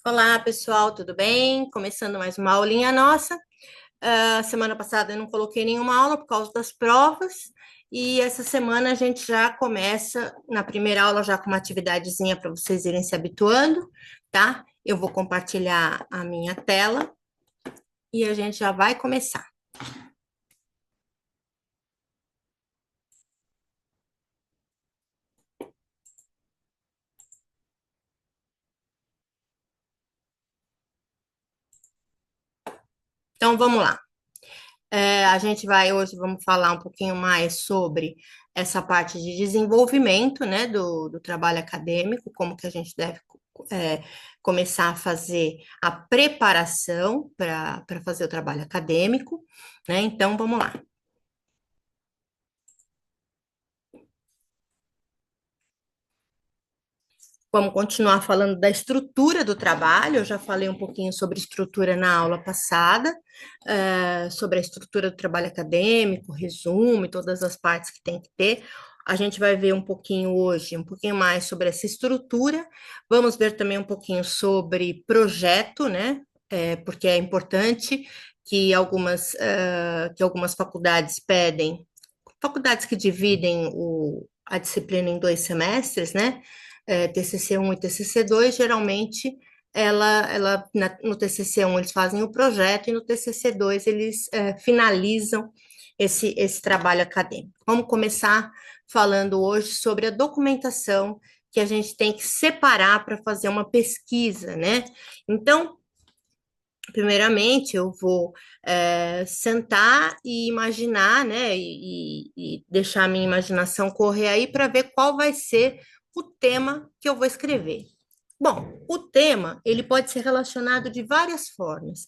Olá, pessoal, tudo bem? Começando mais uma aulinha nossa. Semana passada eu não coloquei nenhuma aula por causa das provas, e essa semana a gente já começa na primeira aula já com uma atividadezinha para vocês irem se habituando, tá? Eu vou compartilhar a minha tela e a gente já vai começar. Então, vamos lá. A gente vai hoje, vamos falar um pouquinho mais sobre essa parte de desenvolvimento, né, do trabalho acadêmico, como que a gente deve é, começar a fazer a preparação para fazer o trabalho acadêmico, né? Então, vamos lá. Vamos continuar falando da estrutura do trabalho. Eu já falei um pouquinho sobre estrutura na aula passada, sobre a estrutura do trabalho acadêmico, resumo e todas as partes que tem que ter. A gente vai ver um pouquinho hoje, um pouquinho mais sobre essa estrutura. Vamos ver também um pouquinho sobre projeto, né? Porque é importante que algumas faculdades pedem, faculdades que dividem a disciplina em 2 semestres, né? TCC 1 e TCC 2, geralmente no TCC 1 eles fazem o projeto e no TCC 2 eles finalizam esse trabalho acadêmico. Vamos começar falando hoje sobre a documentação que a gente tem que separar para fazer uma pesquisa, né? Então, primeiramente, eu vou sentar e imaginar, né, e deixar a minha imaginação correr aí para ver qual vai ser o tema que eu vou escrever. Bom, o tema, ele pode ser relacionado de várias formas.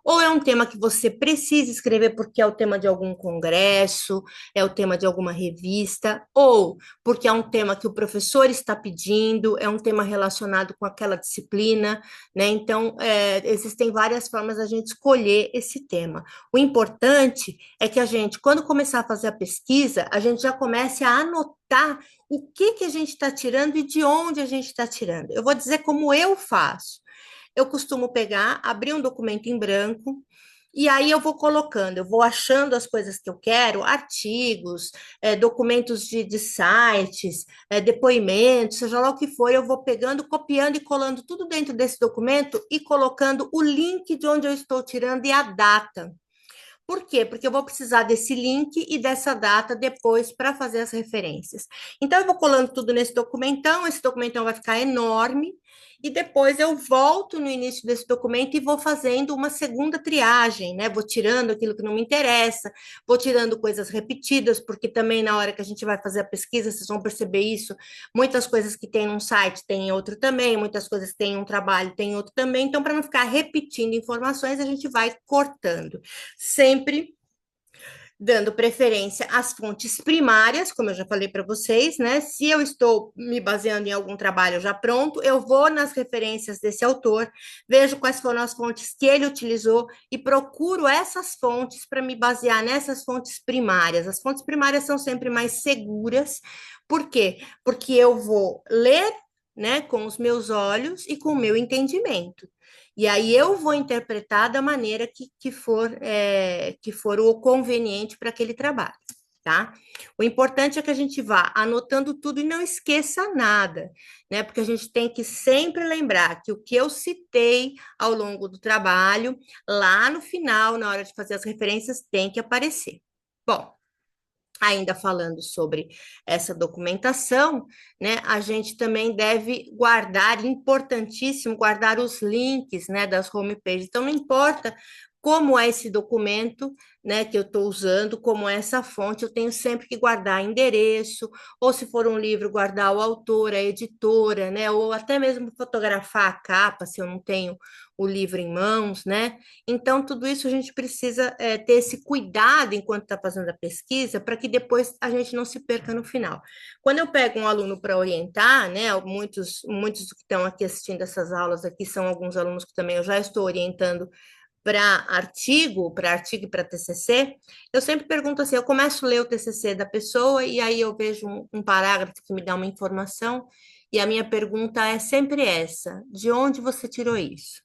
Ou é um tema que você precisa escrever porque é o tema de algum congresso, é o tema de alguma revista, ou porque é um tema que o professor está pedindo, é um tema relacionado com aquela disciplina, né? Então, existem várias formas da gente escolher esse tema. O importante é que a gente, quando começar a fazer a pesquisa, a gente já comece a anotar o que que a gente está tirando e de onde a gente está tirando. Eu vou dizer como eu faço. Eu costumo pegar, abrir um documento em branco, e aí eu vou colocando, eu vou achando as coisas que eu quero, artigos, documentos de sites, depoimentos, seja lá o que for, eu vou pegando, copiando e colando tudo dentro desse documento e colocando o link de onde eu estou tirando e a data. Por quê? Porque eu vou precisar desse link e dessa data depois para fazer as referências. Então, eu vou colando tudo nesse documentão, esse documentão vai ficar enorme, e depois eu volto no início desse documento e vou fazendo uma segunda triagem, né? Vou tirando aquilo que não me interessa, vou tirando coisas repetidas, porque também na hora que a gente vai fazer a pesquisa, vocês vão perceber isso, muitas coisas que tem num site tem em outro também, muitas coisas que tem em um trabalho tem em outro também, então para não ficar repetindo informações, a gente vai cortando sempre dando preferência às fontes primárias, como eu já falei para vocês, né? Se eu estou me baseando em algum trabalho já pronto, eu vou nas referências desse autor, vejo quais foram as fontes que ele utilizou e procuro essas fontes para me basear nessas fontes primárias. As fontes primárias são sempre mais seguras. Por quê? Porque eu vou ler, né, com os meus olhos e com o meu entendimento. E aí eu vou interpretar da maneira que for o conveniente para aquele trabalho, tá? O importante é que a gente vá anotando tudo e não esqueça nada, né? Porque a gente tem que sempre lembrar que o que eu citei ao longo do trabalho, lá no final, na hora de fazer as referências, tem que aparecer. Bom, ainda falando sobre essa documentação, né, a gente também deve guardar, importantíssimo, guardar os links, né, das homepages. Então, não importa como é esse documento, né, que eu estou usando, como é essa fonte, eu tenho sempre que guardar endereço, ou se for um livro, guardar o autor, a editora, né, ou até mesmo fotografar a capa, se eu não tenho o livro em mãos, né? Então, tudo isso a gente precisa ter esse cuidado enquanto está fazendo a pesquisa, para que depois a gente não se perca no final. Quando eu pego um aluno para orientar, né, muitos que estão aqui assistindo essas aulas aqui são alguns alunos que também eu já estou orientando para artigo e para TCC, eu sempre pergunto assim, eu começo a ler o TCC da pessoa e aí eu vejo um parágrafo que me dá uma informação e a minha pergunta é sempre essa: de onde você tirou isso?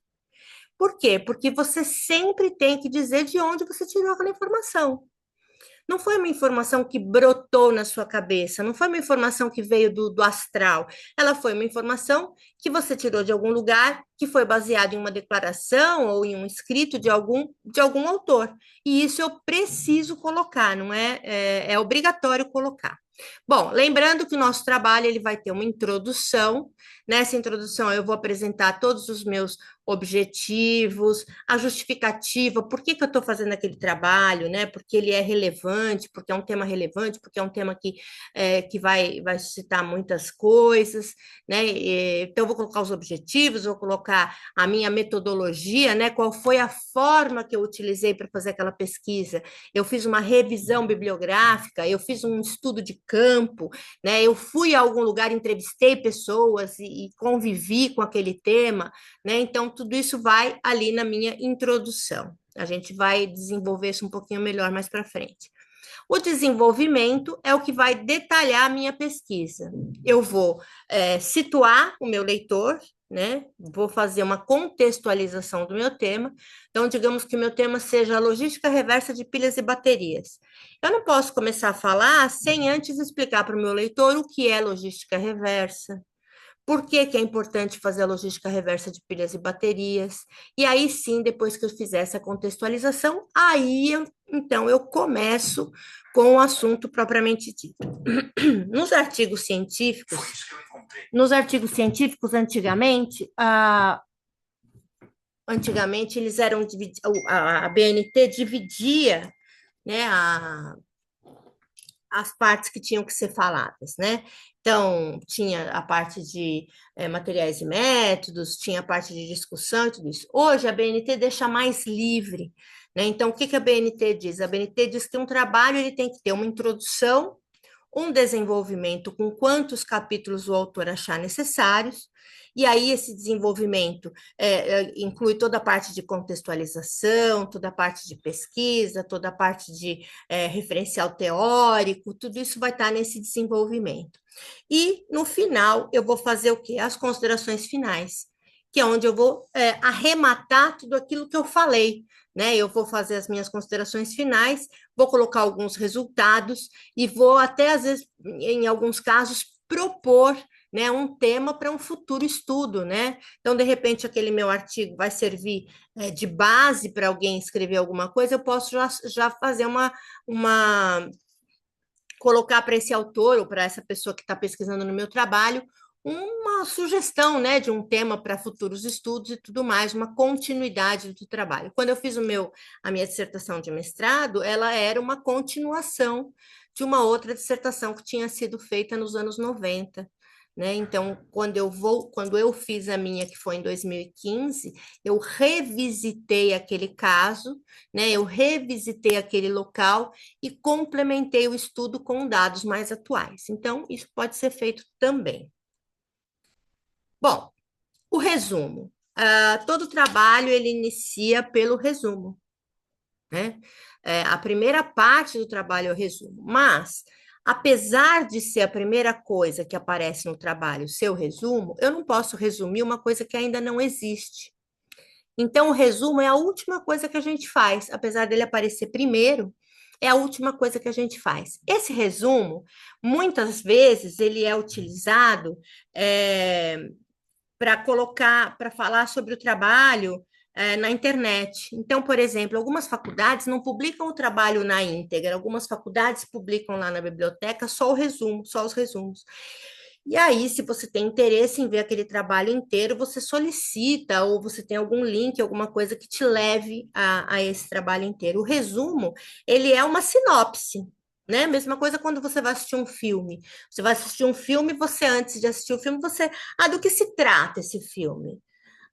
Por quê? Porque você sempre tem que dizer de onde você tirou aquela informação. Não foi uma informação que brotou na sua cabeça, não foi uma informação que veio do astral. Ela foi uma informação que você tirou de algum lugar, que foi baseado em uma declaração ou em um escrito de algum autor. E isso eu preciso colocar, não é? É obrigatório colocar. Bom, lembrando que o nosso trabalho ele vai ter uma introdução. Nessa introdução, eu vou apresentar todos os meus objetivos, a justificativa, por que que eu estou fazendo aquele trabalho, né? Porque ele é relevante, porque é um tema relevante, porque é um tema que vai suscitar muitas coisas, né? Então, eu vou colocar os objetivos, vou colocar a minha metodologia, né? Qual foi a forma que eu utilizei para fazer aquela pesquisa? Eu fiz uma revisão bibliográfica, eu fiz um estudo de campo, né? Eu fui a algum lugar, entrevistei pessoas e convivi com aquele tema, né? Então, tudo isso vai ali na minha introdução. A gente vai desenvolver isso um pouquinho melhor mais para frente. O desenvolvimento é o que vai detalhar a minha pesquisa. Eu vou situar o meu leitor, né? Vou fazer uma contextualização do meu tema. Então, digamos que o meu tema seja a logística reversa de pilhas e baterias. Eu não posso começar a falar sem antes explicar para o meu leitor o que é logística reversa, por que que é importante fazer a logística reversa de pilhas e baterias? E aí sim, depois que eu fizer essa contextualização, então eu começo com o assunto propriamente dito. Nos artigos científicos, antigamente, antigamente eles eram a BNT dividia, né, as partes que tinham que ser faladas, né? Então, tinha a parte de materiais e métodos, tinha a parte de discussão e tudo isso. Hoje, a BNT deixa mais livre, né? Então, o que que a BNT diz? A BNT diz que um trabalho ele tem que ter uma introdução, um desenvolvimento com quantos capítulos o autor achar necessários, e aí esse desenvolvimento inclui toda a parte de contextualização, toda a parte de pesquisa, toda a parte de referencial teórico, tudo isso vai estar nesse desenvolvimento. E no final eu vou fazer o quê? As considerações finais, que é onde eu vou arrematar tudo aquilo que eu falei, né? Eu vou fazer as minhas considerações finais, vou colocar alguns resultados e vou até, às vezes, em alguns casos, propor, né, um tema para um futuro estudo, né? Então, de repente, aquele meu artigo vai servir de base para alguém escrever alguma coisa, eu posso já fazer uma colocar para esse autor ou para essa pessoa que está pesquisando no meu trabalho uma sugestão, né, de um tema para futuros estudos e tudo mais, uma continuidade do trabalho. Quando eu fiz a minha dissertação de mestrado, ela era uma continuação de uma outra dissertação que tinha sido feita nos anos 90. Né? Então, quando eu fiz a minha, que foi em 2015, eu revisitei aquele caso, né? Eu revisitei aquele local e complementei o estudo com dados mais atuais. Então, isso pode ser feito também. Bom, o resumo. Todo trabalho ele inicia pelo resumo, né? A primeira parte do trabalho é o resumo, mas apesar de ser a primeira coisa que aparece no trabalho, seu resumo, eu não posso resumir uma coisa que ainda não existe. Então, o resumo é a última coisa que a gente faz, apesar dele aparecer primeiro, é a última coisa que a gente faz. Esse resumo, muitas vezes, ele é utilizado para colocar, para falar sobre o trabalho na internet. Então, por exemplo, algumas faculdades não publicam o trabalho na íntegra, algumas faculdades publicam lá na biblioteca só o resumo, só os resumos. E aí, se você tem interesse em ver aquele trabalho inteiro, você solicita ou você tem algum link, alguma coisa que te leve a esse trabalho inteiro. O resumo, ele é uma sinopse, né? Mesma coisa quando você vai assistir um filme. Você vai assistir um filme, você antes de assistir o filme, do que se trata esse filme?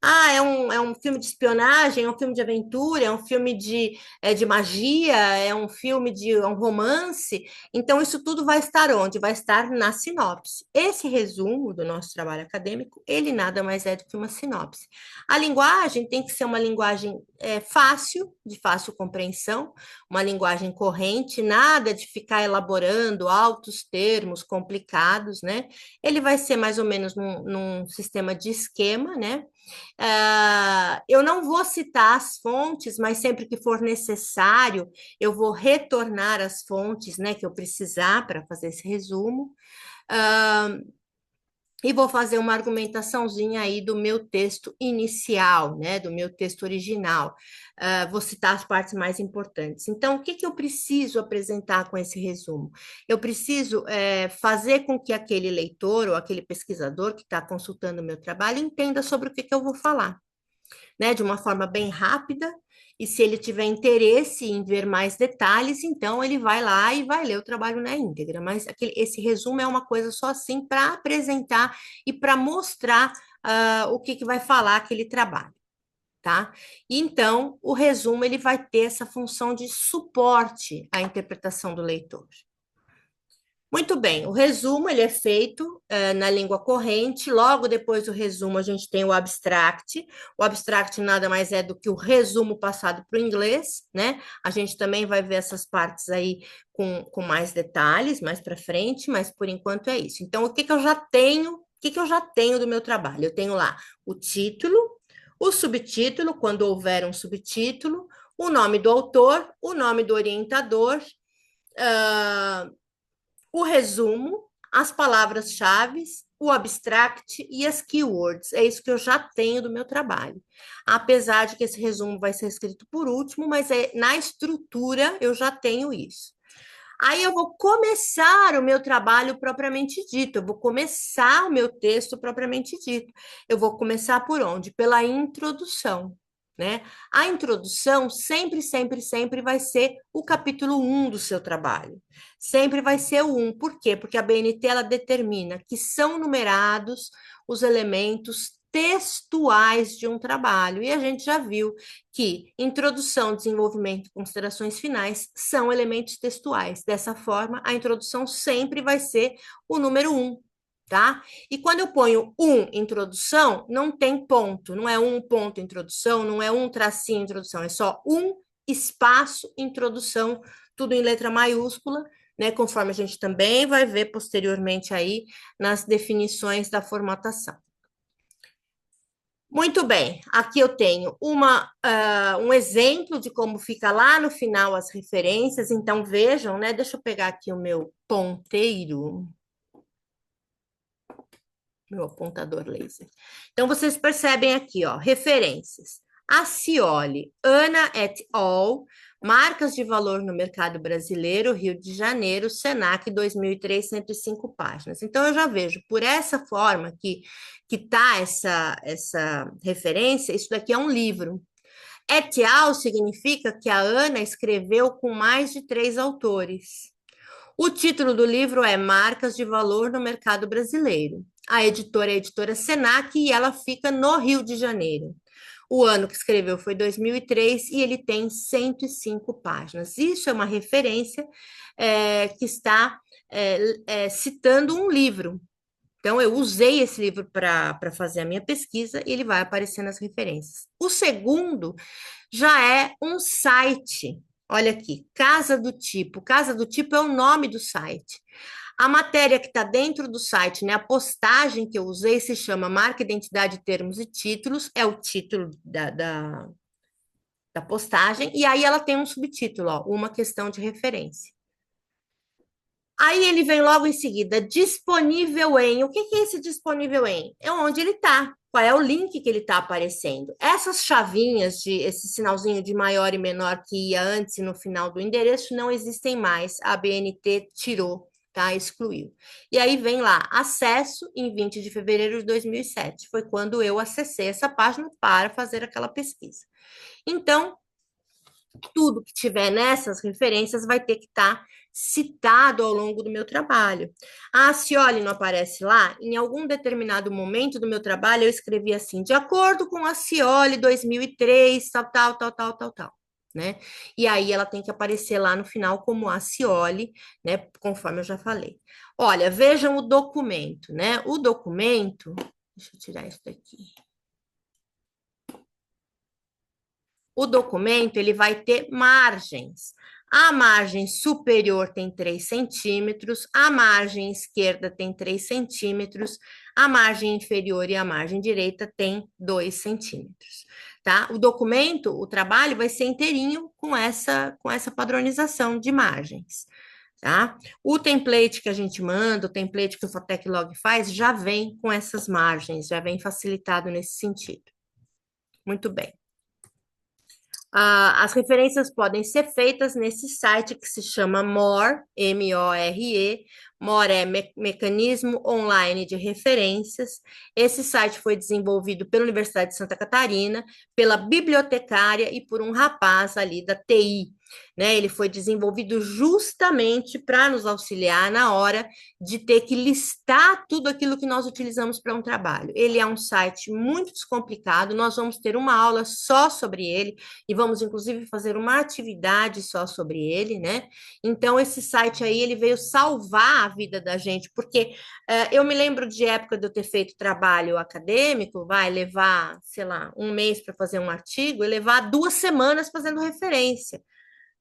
Ah, é um filme de espionagem, é um filme de aventura, é um filme de magia, é um filme de um romance. Então, isso tudo vai estar onde? Vai estar na sinopse. Esse resumo do nosso trabalho acadêmico, ele nada mais é do que uma sinopse. A linguagem tem que ser uma linguagem fácil, de fácil compreensão, uma linguagem corrente, nada de ficar elaborando altos termos complicados, né? Ele vai ser mais ou menos num sistema de esquema, né? Eu não vou citar as fontes, mas sempre que for necessário, eu vou retornar às fontes, né, que eu precisar para fazer esse resumo. Ah, e vou fazer uma argumentaçãozinha aí do meu texto inicial, né, do meu texto original. Vou citar as partes mais importantes. Então, o que que eu preciso apresentar com esse resumo? Eu preciso fazer com que aquele leitor ou aquele pesquisador que está consultando o meu trabalho entenda sobre o que que eu vou falar, né, de uma forma bem rápida. E se ele tiver interesse em ver mais detalhes, então ele vai lá e vai ler o trabalho na íntegra. Mas esse resumo é uma coisa só assim para apresentar e para mostrar o que, que vai falar aquele trabalho, tá? Então, o resumo ele vai ter essa função de suporte à interpretação do leitor. Muito bem, o resumo ele é feito na língua corrente. Logo depois do resumo, a gente tem o abstract. O abstract nada mais é do que o resumo passado para o inglês, né? A gente também vai ver essas partes aí com mais detalhes mais para frente, mas por enquanto é isso. Então, o que que eu já tenho? O que que eu já tenho do meu trabalho? Eu tenho lá o título, o subtítulo, quando houver um subtítulo, o nome do autor, o nome do orientador, uh, o resumo, as palavras-chave, o abstract e as keywords. É isso que eu já tenho do meu trabalho. Apesar de que esse resumo vai ser escrito por último, mas na estrutura eu já tenho isso. Aí eu vou começar o meu trabalho propriamente dito, eu vou começar o meu texto propriamente dito. Eu vou começar por onde? Pela introdução, né? A introdução sempre, sempre, sempre vai ser o capítulo um do seu trabalho. Sempre vai ser o 1. Por quê? Porque a BNT ela determina que são numerados os elementos textuais de um trabalho. E a gente já viu que introdução, desenvolvimento e considerações finais são elementos textuais. Dessa forma, a introdução sempre vai ser o número 1, tá? E quando eu ponho introdução, não tem ponto, não é um ponto introdução, não é um tracinho introdução, é só um espaço introdução, tudo em letra maiúscula, né? Conforme a gente também vai ver posteriormente aí nas definições da formatação. Muito bem, aqui eu tenho um exemplo de como fica lá no final as referências, então vejam, né? Deixa eu pegar aqui o meu ponteiro, meu apontador laser. Então vocês percebem aqui, ó, referências. A Scioli, Ana et al., Marcas de Valor no Mercado Brasileiro, Rio de Janeiro, Senac 2003, 105 páginas. Então eu já vejo por essa forma que tá essa referência, isso daqui é um livro. Et al. Significa que a Ana escreveu com mais de 3 autores. O título do livro é Marcas de Valor no Mercado Brasileiro. A editora é a editora Senac e ela fica no Rio de Janeiro. O ano que escreveu foi 2003 e ele tem 105 páginas. Isso é uma referência que está citando um livro. Então, eu usei esse livro para fazer a minha pesquisa e ele vai aparecer nas referências. O segundo já é um site. Olha aqui, Casa do Tipo. Casa do Tipo é o nome do site. A matéria que está dentro do site, né, a postagem que eu usei se chama Marca, Identidade, Termos e Títulos, é o título da postagem, e aí ela tem um subtítulo, ó, uma questão de referência. Aí ele vem logo em seguida, disponível em. O que que é esse disponível em? É onde ele está. Qual é o link que ele está aparecendo? Essas chavinhas, esse sinalzinho de maior e menor que ia antes e no final do endereço, não existem mais. A BNT tirou, tá? Excluiu. E aí vem lá, acesso em 20 de fevereiro de 2007. Foi quando eu acessei essa página para fazer aquela pesquisa. Então, tudo que tiver nessas referências vai ter que estar citado ao longo do meu trabalho. A Scioli não aparece lá? Em algum determinado momento do meu trabalho, eu escrevi assim, de acordo com a Scioli 2003, tal, tal, tal, tal, tal, tal. Né? E aí ela tem que aparecer lá no final como a Scioli, né? Conforme eu já falei. Olha, vejam o documento, né? O documento, deixa eu tirar isso daqui. O documento ele vai ter margens. A margem superior tem 3 centímetros, a margem esquerda tem 3 centímetros, a margem inferior e a margem direita tem 2 centímetros. Tá? O documento, o trabalho vai ser inteirinho com essa padronização de margens. Tá? O template que a gente manda, o template que o Foteclog faz, já vem com essas margens, já vem facilitado nesse sentido. Muito bem. As referências podem ser feitas nesse site que se chama MORE, M-O-R-E. MORE é Mecanismo Online de Referências. Esse site foi desenvolvido pela Universidade de Santa Catarina, pela bibliotecária e por um rapaz ali da TI. Né? Ele foi desenvolvido justamente para nos auxiliar na hora de ter que listar tudo aquilo que nós utilizamos para um trabalho. Ele é um site muito descomplicado, nós vamos ter uma aula só sobre ele, e vamos, inclusive, fazer uma atividade só sobre ele, né? Então, esse site aí, ele veio salvar a vida da gente, porque eu me lembro de época de eu ter feito trabalho acadêmico, vai levar, sei lá, um mês para fazer um artigo e levar 2 semanas fazendo referência.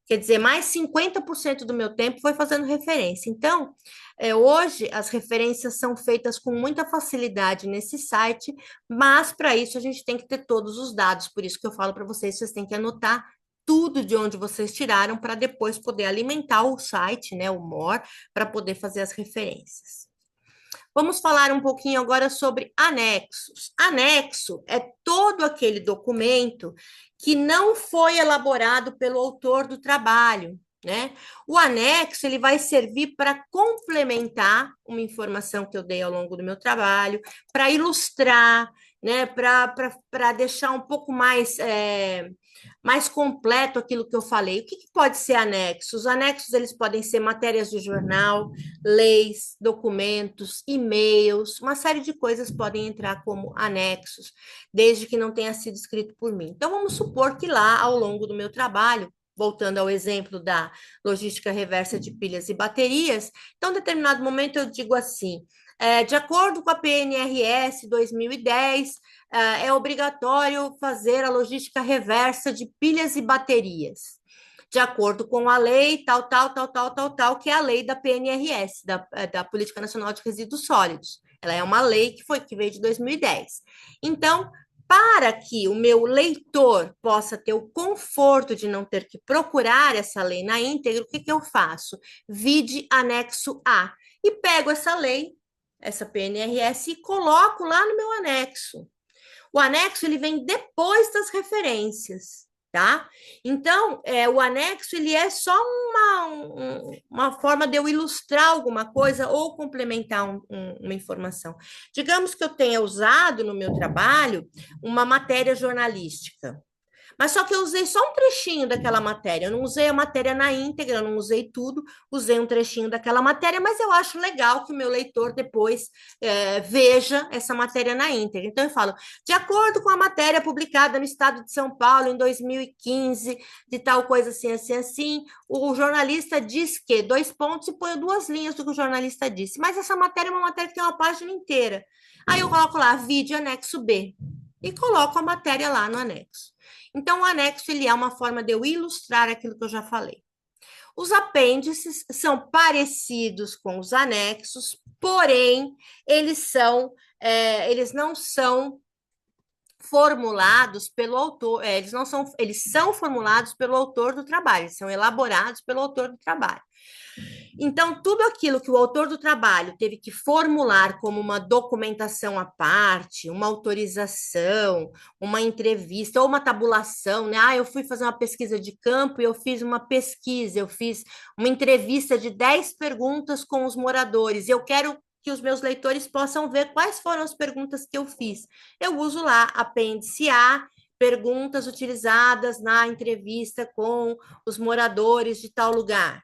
Quer dizer, mais 50% do meu tempo foi fazendo referência. Então, hoje as referências são feitas com muita facilidade nesse site, mas para isso a gente tem que ter todos os dados. Por isso que eu falo para vocês, vocês têm que anotar tudo de onde vocês tiraram para depois poder alimentar o site, né, o MOR, para poder fazer as referências. Vamos falar um pouquinho agora sobre anexos. Anexo é todo aquele documento que não foi elaborado pelo autor do trabalho, né? O anexo ele vai servir para complementar uma informação que eu dei ao longo do meu trabalho, para ilustrar, né? Para deixar um pouco mais completo aquilo que eu falei. O que pode ser anexo? Os anexos eles podem ser matérias de jornal, leis, documentos, e-mails, uma série de coisas podem entrar como anexos, desde que não tenha sido escrito por mim. Então, vamos supor que lá, ao longo do meu trabalho, voltando ao exemplo da logística reversa de pilhas e baterias, então, em determinado momento, eu digo assim: de acordo com a PNRS 2010, é obrigatório fazer a logística reversa de pilhas e baterias de acordo com a lei tal, tal, tal, tal, tal, tal, que é a lei da PNRS, da Política Nacional de Resíduos Sólidos. Ela é uma lei que veio de 2010. Então, para que o meu leitor possa ter o conforto de não ter que procurar essa lei na íntegra, o que eu faço? Vide anexo A. E pego essa lei, essa PNRS, e coloco lá no meu anexo. O anexo ele vem depois das referências, tá? Então, o anexo ele é só uma forma de eu ilustrar alguma coisa ou complementar uma informação. Digamos que eu tenha usado no meu trabalho uma matéria jornalística. Mas só que eu usei só um trechinho daquela matéria. Eu não usei a matéria na íntegra, eu não usei tudo, usei um trechinho daquela matéria, mas eu acho legal que o meu leitor depois veja essa matéria na íntegra. Então eu falo, de acordo com a matéria publicada no Estado de São Paulo em 2015, de tal coisa assim, assim, assim, o jornalista diz que, 2 pontos, e põe 2 linhas do que o jornalista disse. Mas essa matéria é uma matéria que tem uma página inteira. Aí eu coloco lá, vídeo anexo B, e coloco a matéria lá no anexo. Então, o anexo ele é uma forma de eu ilustrar aquilo que eu já falei. Os apêndices são parecidos com os anexos, porém, eles não são formulados pelo autor, eles são formulados pelo autor do trabalho, eles são elaborados pelo autor do trabalho. Então, tudo aquilo que o autor do trabalho teve que formular como uma documentação à parte, uma autorização, uma entrevista ou uma tabulação, né? Eu fui fazer uma pesquisa de campo e eu fiz uma pesquisa, eu fiz uma entrevista de 10 perguntas com os moradores. Eu quero que os meus leitores possam ver quais foram as perguntas que eu fiz. Eu uso lá apêndice A, perguntas utilizadas na entrevista com os moradores de tal lugar.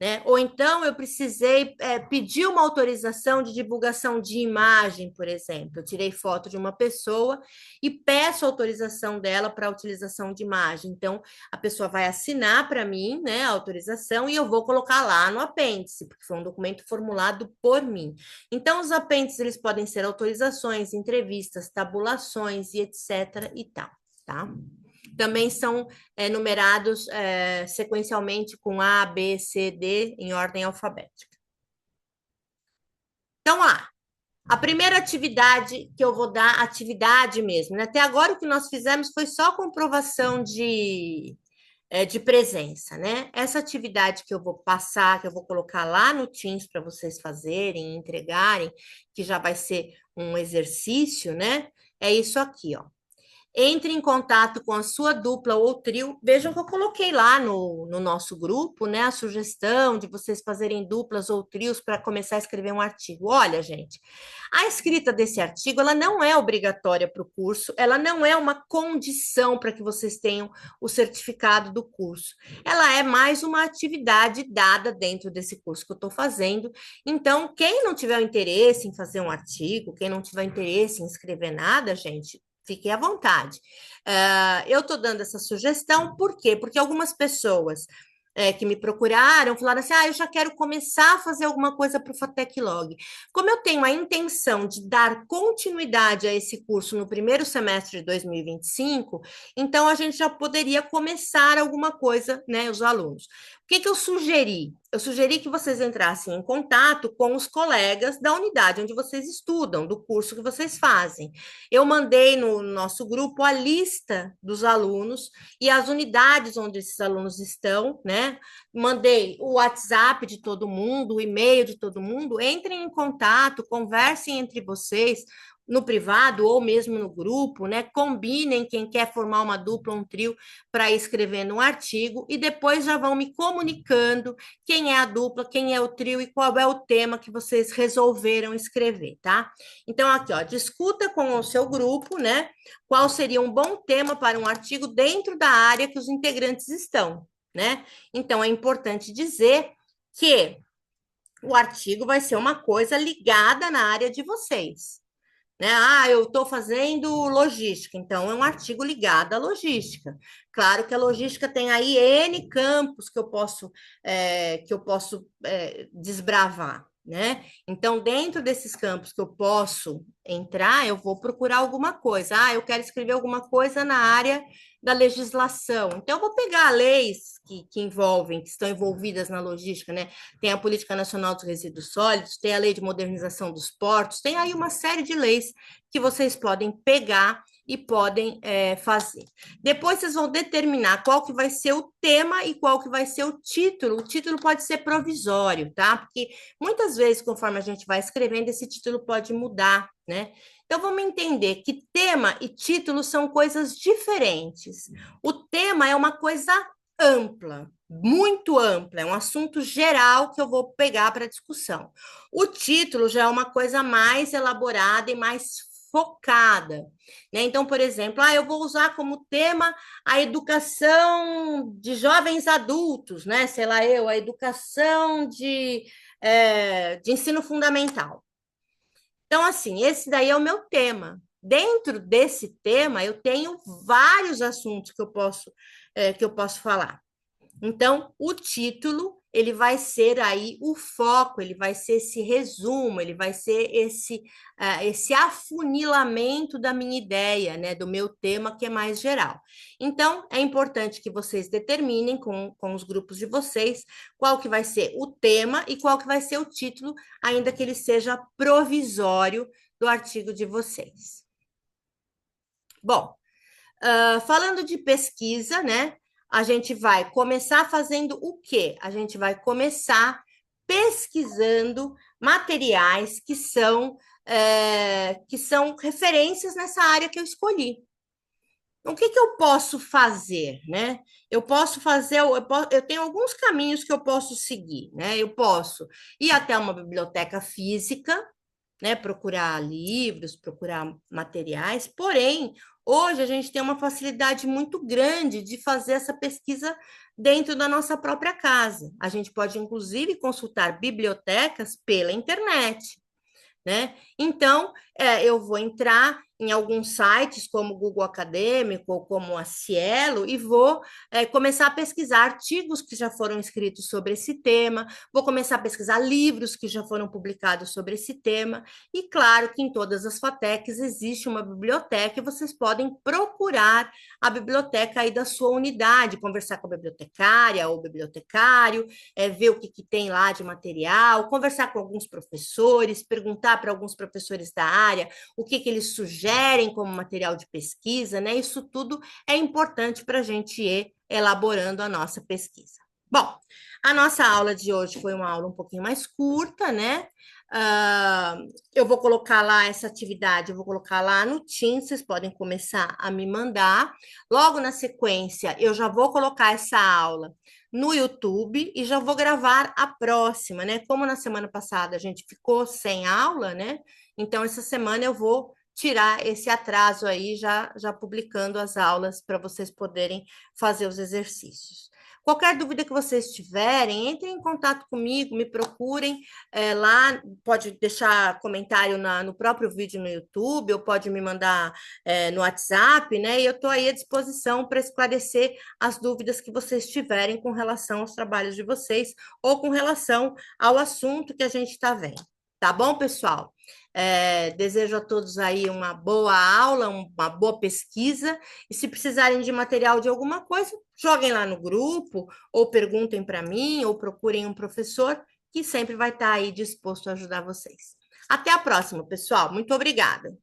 né? Ou então eu precisei pedir uma autorização de divulgação de imagem, por exemplo. Eu tirei foto de uma pessoa e peço autorização dela para a utilização de imagem. Então, a pessoa vai assinar para mim, né, a autorização e eu vou colocar lá no apêndice, porque foi um documento formulado por mim. Então, os apêndices eles podem ser autorizações, entrevistas, tabulações e etc. e tal, tá? Também são numerados sequencialmente com A, B, C, D, em ordem alfabética. Então, lá, a primeira atividade que eu vou dar, atividade mesmo, né? Até agora o que nós fizemos foi só comprovação de presença, né? Essa atividade que eu vou passar, que eu vou colocar lá no Teams para vocês fazerem, entregarem, que já vai ser um exercício, né? É isso aqui, ó. Entre em contato com a sua dupla ou trio. Vejam que eu coloquei lá no nosso grupo, né, a sugestão de vocês fazerem duplas ou trios para começar a escrever um artigo. Olha, gente, a escrita desse artigo, ela não é obrigatória para o curso, ela não é uma condição para que vocês tenham o certificado do curso. Ela é mais uma atividade dada dentro desse curso que eu estou fazendo. Então, quem não tiver interesse em fazer um artigo, quem não tiver interesse em escrever nada, gente, fiquem à vontade. Eu estou dando essa sugestão, por quê? Porque algumas pessoas que me procuraram falaram assim: eu já quero começar a fazer alguma coisa para o Fatec Log. Como eu tenho a intenção de dar continuidade a esse curso no primeiro semestre de 2025, então a gente já poderia começar alguma coisa, né, os alunos. O que eu sugeri? Eu sugeri que vocês entrassem em contato com os colegas da unidade onde vocês estudam, do curso que vocês fazem. Eu mandei no nosso grupo a lista dos alunos e as unidades onde esses alunos estão, né? Mandei o WhatsApp de todo mundo, o e-mail de todo mundo. Entrem em contato, conversem entre vocês no privado ou mesmo no grupo, né? Combinem quem quer formar uma dupla, um trio para ir escrevendo um artigo e depois já vão me comunicando quem é a dupla, quem é o trio e qual é o tema que vocês resolveram escrever, tá? Então, aqui, ó, discuta com o seu grupo, né? Qual seria um bom tema para um artigo dentro da área que os integrantes estão, né? Então, é importante dizer que o artigo vai ser uma coisa ligada na área de vocês, né? Eu estou fazendo logística, então é um artigo ligado à logística. Claro que a logística tem aí N campos que eu posso desbravar, né? Então, dentro desses campos que eu posso entrar, eu vou procurar alguma coisa. Eu quero escrever alguma coisa na área da legislação. Então, eu vou pegar leis que envolvem, que estão envolvidas na logística, né? Tem a Política Nacional dos Resíduos Sólidos, tem a Lei de Modernização dos Portos, tem aí uma série de leis que vocês podem pegar e podem fazer. Depois vocês vão determinar qual que vai ser o tema e qual que vai ser o título. O título pode ser provisório, tá? Porque muitas vezes, conforme a gente vai escrevendo, esse título pode mudar, né? Então, vamos entender que tema e título são coisas diferentes. O tema é uma coisa ampla, muito ampla, é um assunto geral que eu vou pegar para discussão. O título já é uma coisa mais elaborada e mais focada, né? Então, por exemplo, eu vou usar como tema a educação de jovens adultos, né? Sei lá, a educação de ensino fundamental. Então, assim, esse daí é o meu tema. Dentro desse tema, eu tenho vários assuntos que eu posso falar. Então, o título, ele vai ser aí o foco, ele vai ser esse resumo, ele vai ser esse afunilamento da minha ideia, né, do meu tema, que é mais geral. Então, é importante que vocês determinem com os grupos de vocês qual que vai ser o tema e qual que vai ser o título, ainda que ele seja provisório do artigo de vocês. Bom, falando de pesquisa, né? A gente vai começar fazendo o quê? A gente vai começar pesquisando materiais que são referências nessa área que eu escolhi. O que eu posso fazer, né? Eu tenho alguns caminhos que eu posso seguir, né? Eu posso ir até uma biblioteca física, né? Procurar livros, procurar materiais, porém, Hoje a gente tem uma facilidade muito grande de fazer essa pesquisa dentro da nossa própria casa. A gente pode, inclusive, consultar bibliotecas pela internet, né? Então, eu vou entrar em alguns sites como o Google Acadêmico ou como a Cielo e vou começar a pesquisar artigos que já foram escritos sobre esse tema, vou começar a pesquisar livros que já foram publicados sobre esse tema, e claro que em todas as FATECs existe uma biblioteca e vocês podem procurar a biblioteca aí da sua unidade, conversar com a bibliotecária ou bibliotecário, ver o que, que tem lá de material, conversar com alguns professores, perguntar para alguns professores da área o que, que eles sugerem como material de pesquisa, né? Isso tudo é importante para a gente ir elaborando a nossa pesquisa. Bom, a nossa aula de hoje foi uma aula um pouquinho mais curta, né? Eu vou colocar lá essa atividade, eu vou colocar lá no Teams, vocês podem começar a me mandar. Logo na sequência, eu já vou colocar essa aula no YouTube e já vou gravar a próxima, né? Como na semana passada a gente ficou sem aula, né? Então, essa semana eu vou tirar esse atraso aí, já publicando as aulas para vocês poderem fazer os exercícios. Qualquer dúvida que vocês tiverem, entrem em contato comigo, me procurem lá, pode deixar comentário no próprio vídeo no YouTube, ou pode me mandar no WhatsApp, né? E eu estou aí à disposição para esclarecer as dúvidas que vocês tiverem com relação aos trabalhos de vocês ou com relação ao assunto que a gente está vendo. Tá bom, pessoal? Desejo a todos aí uma boa aula, uma boa pesquisa, e se precisarem de material de alguma coisa, joguem lá no grupo, ou perguntem para mim, ou procurem um professor que sempre vai estar aí disposto a ajudar vocês. Até a próxima, pessoal. Muito obrigada.